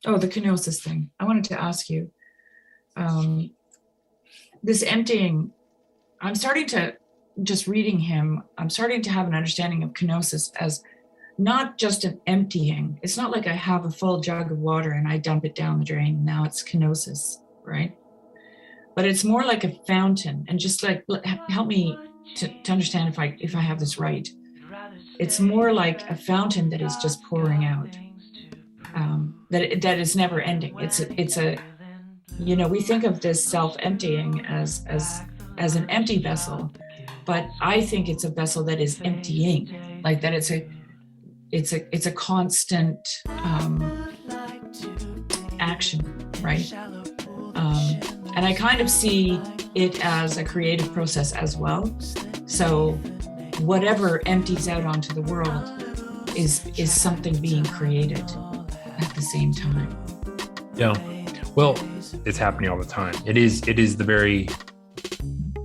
Oh, the kenosis thing. I wanted to ask you, this emptying, I'm starting to, just reading him, I'm starting to have an understanding of kenosis as not just an emptying. It's not like I have a full jug of water and I dump it down the drain. Now it's kenosis, right? But it's more like a fountain. And just like, help me to understand if I have this right. It's more like a fountain that is just pouring out. That is never ending. It's a we think of this self-emptying as an empty vessel, but I think it's a vessel that is emptying, like that it's a constant action, right? And I kind of see it as a creative process as well. So whatever empties out onto the world is something being created at the same time. Yeah. Well, it's happening all the time. It is the very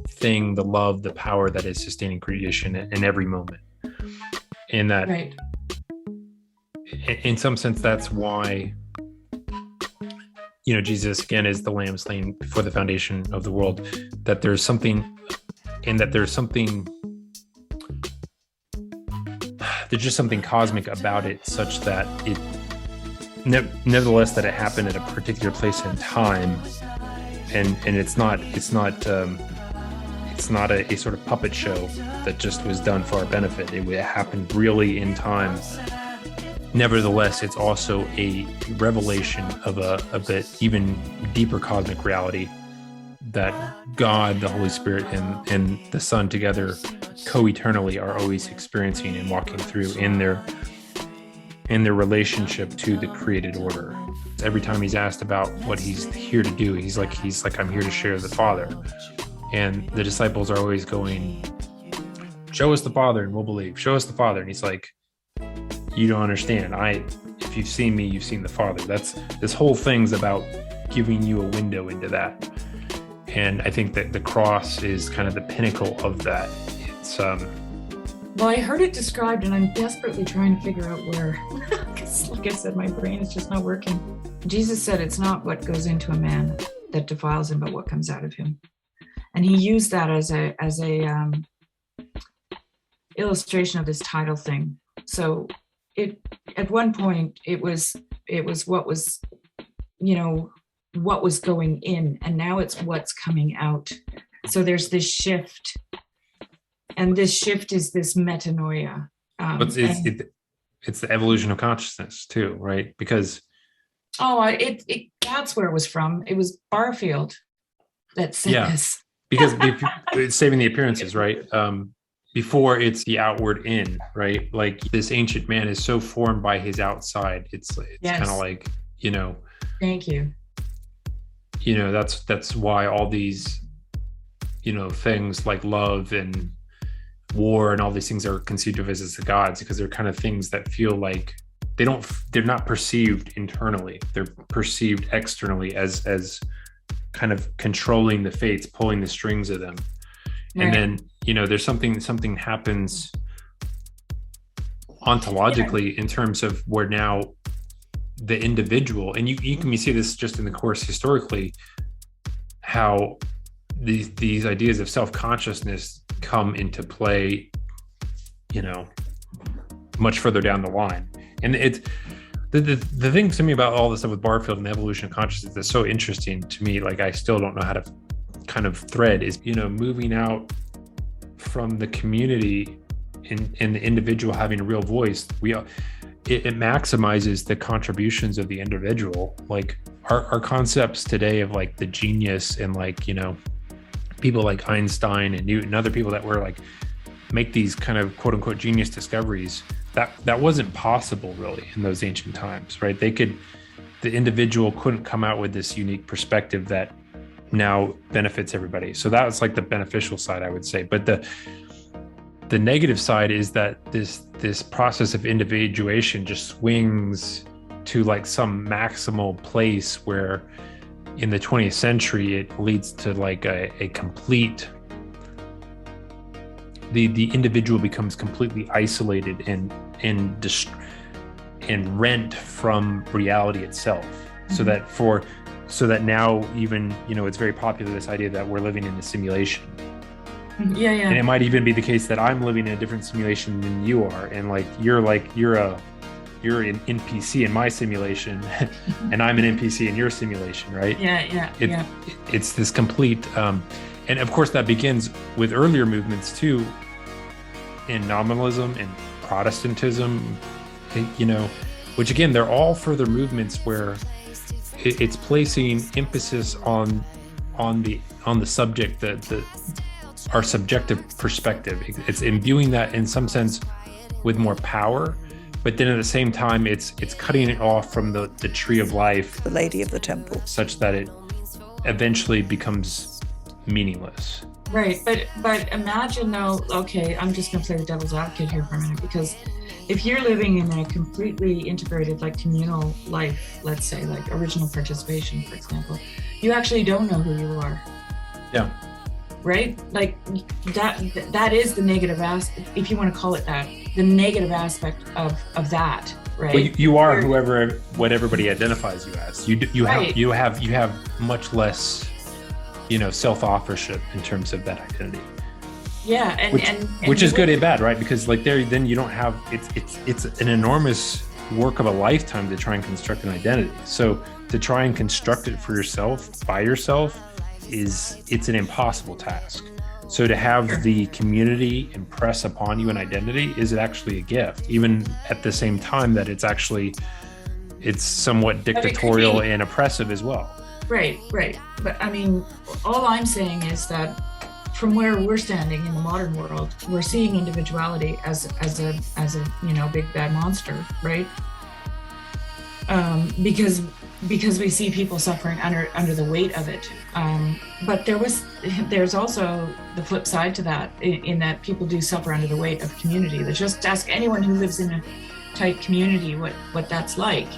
thing, the love, the power that is sustaining creation in every moment. And that, right. In some sense, that's why, Jesus again is the lamb slain before the foundation of the world, that there's something there's just something cosmic about it, such that it nevertheless that it happened at a particular place in time, and it's not a sort of puppet show that just was done for our benefit. It happened really in time. Nevertheless, it's also a revelation of a even deeper cosmic reality that God, the Holy Spirit, and the Son together co-eternally are always experiencing and walking through in their relationship to the created order. Every time he's asked about what he's here to do, he's like, I'm here to share the Father. And the disciples are always going, show us the Father and we'll believe. Show us the Father. And he's like, you don't understand. If you've seen me, you've seen the Father. This whole thing's about giving you a window into that. And I think that the cross is kind of the pinnacle of that. It's well, I heard it described, and I'm desperately trying to figure out where. Because, like I said, my brain is just not working. Jesus said it's not what goes into a man that defiles him, but what comes out of him. And he used that as a illustration of this title thing. So at one point it was what was going in, and now it's what's coming out. So there's this shift. And this shift is this metanoia. It's the evolution of consciousness too, right? Because that's where it was from. It was Barfield that said this. Because it's saving the appearances, right? Before it's the outward in, right? Like this ancient man is so formed by his outside. It's yes. Kind of like, Thank you. That's why all these, things like love and war and all these things are conceived of as the gods, because they're kind of things that feel like they're not perceived internally. They're perceived externally as kind of controlling the fates, pulling the strings of them. Right. And then, there's something happens ontologically in terms of where now the individual, and you can see this just in the course historically, how these ideas of self-consciousness come into play, much further down the line. And it's the thing to me about all this stuff with Barfield and the evolution of consciousness that's so interesting to me, like I still don't know how to kind of thread, is moving out from the community and the individual having a real voice. It maximizes the contributions of the individual. Like our concepts today of like the genius and like people like Einstein and Newton and other people that were like make these kind of quote unquote genius discoveries, that wasn't possible really in those ancient times, right? The individual couldn't come out with this unique perspective that now benefits everybody. So that was like the beneficial side, I would say. But the negative side is that this process of individuation just swings to like some maximal place where in the 20th century it leads to like a complete, the individual becomes completely isolated and and rent from reality itself. Mm-hmm. So that now even, it's very popular, this idea that we're living in a simulation. Yeah. And it might even be the case that I'm living in a different simulation than you are. And you're an NPC in my simulation and I'm an NPC in your simulation, right? Yeah. It's this complete, and of course that begins with earlier movements too, in nominalism and Protestantism, which again, they're all further movements where it's placing emphasis on the subject, our subjective perspective. It's imbuing that in some sense with more power, but then at the same time, it's cutting it off from the tree of life, the lady of the temple, such that it eventually becomes meaningless. Right, but imagine though, okay, I'm just going to play the devil's advocate here for a minute, because if you're living in a completely integrated, communal life, let's say, original participation, for example, you actually don't know who you are. Yeah. Right? That is the negative aspect, if you want to call it that, the negative aspect of that, right? Well, you are what everybody identifies you as. Right. You have much less, self-authorship in terms of that identity. Yeah, which is good and bad, right? Because then you don't have it's an enormous work of a lifetime to try and construct an identity. So to try and construct it for yourself by yourself it's an impossible task. So to have the community impress upon you an identity is actually a gift, even at the same time that it's somewhat dictatorial and oppressive as well. Right. But I mean, all I'm saying is that from where we're standing in the modern world, we're seeing individuality as a big bad monster, right? Because we see people suffering under the weight of it. But there's also the flip side to that, in that people do suffer under the weight of community. Let's just ask anyone who lives in a tight community what that's like,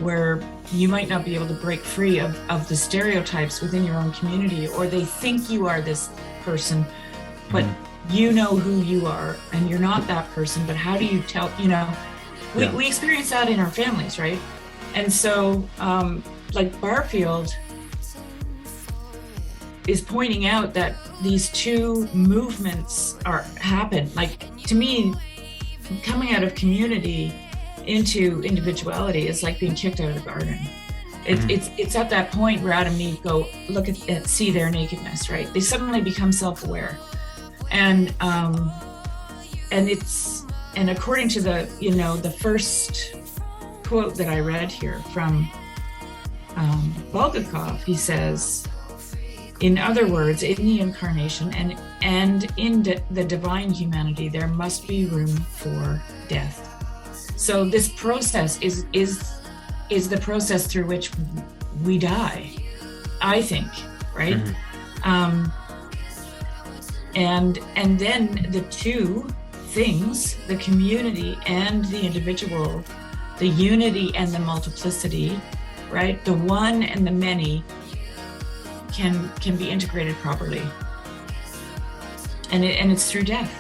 where you might not be able to break free of the stereotypes within your own community, or they think you are this person, but you know who you are and you're not that person. But how do you tell, we experience that in our families, right? And so Barfield is pointing out that these two movements happen. To me, coming out of community into individuality is like being kicked out of the garden. It's at that point where Adam and Eve go look at see their nakedness, right? They suddenly become self-aware, and according to the first quote that I read here from Bulgakov, he says, in other words, in the incarnation and in the divine humanity, there must be room for death. So this process is the process through which we die, I think, right? And then the two things, the community and the individual, the unity and the multiplicity, right? The one and the many can be integrated properly. And it's through death.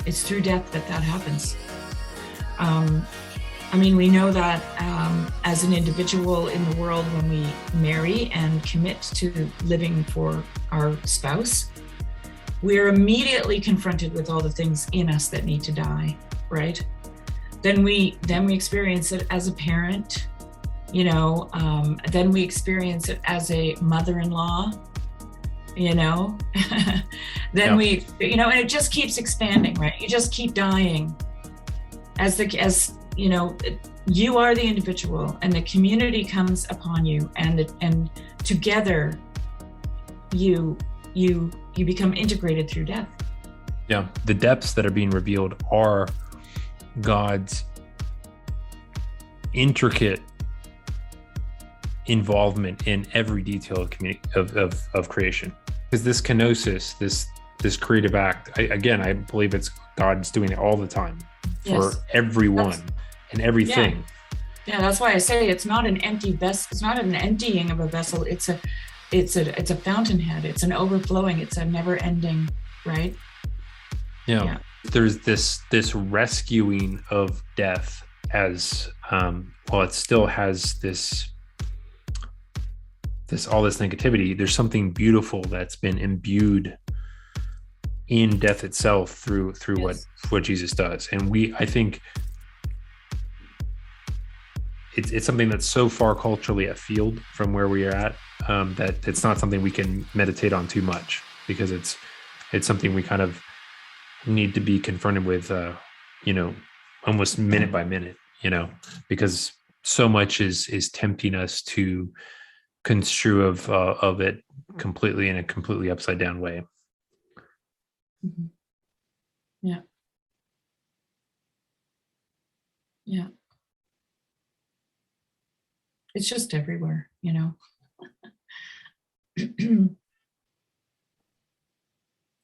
It's through death that happens. We know that as an individual in the world, when we marry and commit to living for our spouse, we're immediately confronted with all the things in us that need to die, right? Then we experience it as a parent, then we experience it as a mother-in-law, then we, and it just keeps expanding, right? You just keep dying as you are the individual, and the community comes upon you, and together you become integrated through death. Yeah, the depths that are being revealed are God's intricate involvement in every detail of creation. Because this kenosis, this creative act, I believe it's God's doing it all the time for everyone and everything. Yeah, that's why I say it's not an empty vessel. It's not an emptying of a vessel. It's a fountainhead. It's an overflowing. It's a never-ending, right? Yeah. There's this rescuing of death as while it still has all this negativity, there's something beautiful that's been imbued in death itself through Yes. what Jesus does. And I think it's something that's so far culturally afield from where we are at, that it's not something we can meditate on too much, because it's something we kind of need to be confronted with, almost minute by minute, because so much is tempting us to construe of it completely in a completely upside down way. Mm-hmm. Yeah. Yeah. It's just everywhere,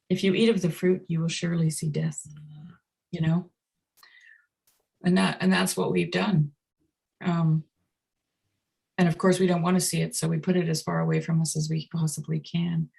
If you eat of the fruit, you will surely see death, and that's what we've done. And of course, we don't want to see it, so we put it as far away from us as we possibly can.